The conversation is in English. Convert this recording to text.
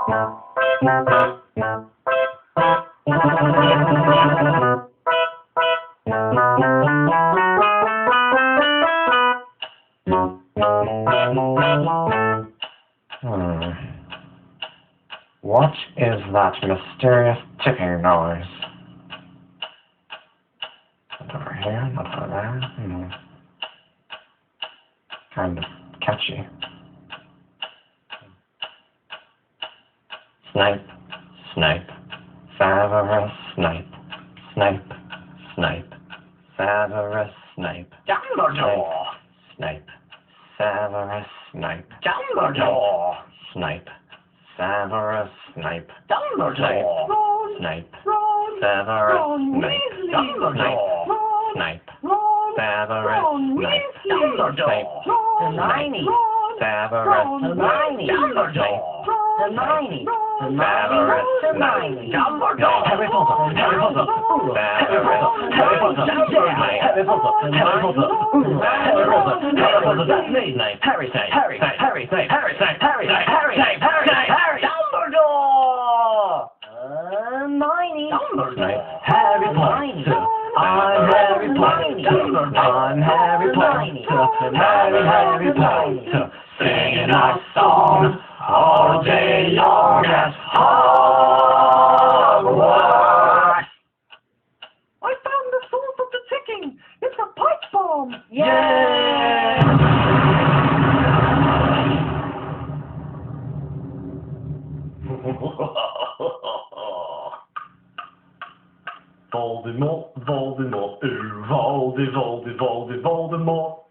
What is that mysterious ticking noise? Not over here, not over there. Kind of catchy. Snipe, snipe, Severus Snape. Snape, Snape, Severus Snape. Dumbledore! Snape, Severus Snape. Dumbledore! Snape, Severus Snape. Dumbledore! Snape, Ron, Severus Ron Snape. Weasley. Dumbledore! Ron, Snape, Ron, Severus Ron Snape. Weasley. Dumbledore! Ron, Hermione! Ron, Severus Ron Hermione! Dumbledore! Ron, Hermione! Ron, Severus Hermione! Snape. Dumbledore! Harry Potter, Harry Potter, Harry Potter, Harry Potter, Harry Potter, Harry Potter, Harry Potter, Harry Potter, that's me, Snape. Harry Snape, Harry Snape, Harry Snape, Harry Snape, Harry Snape, Harry Snape, Harry Snape, Harry. Dumbledore! Hermione! Dumbledore! Harry Potter. I'm Harry Potter. I'm Harry Potter. Harry Potter. Singing our song all day long at Hogwarts. I found the source of the ticking. It's a pipe bomb. Voldemort, Voldemort, Voldemort.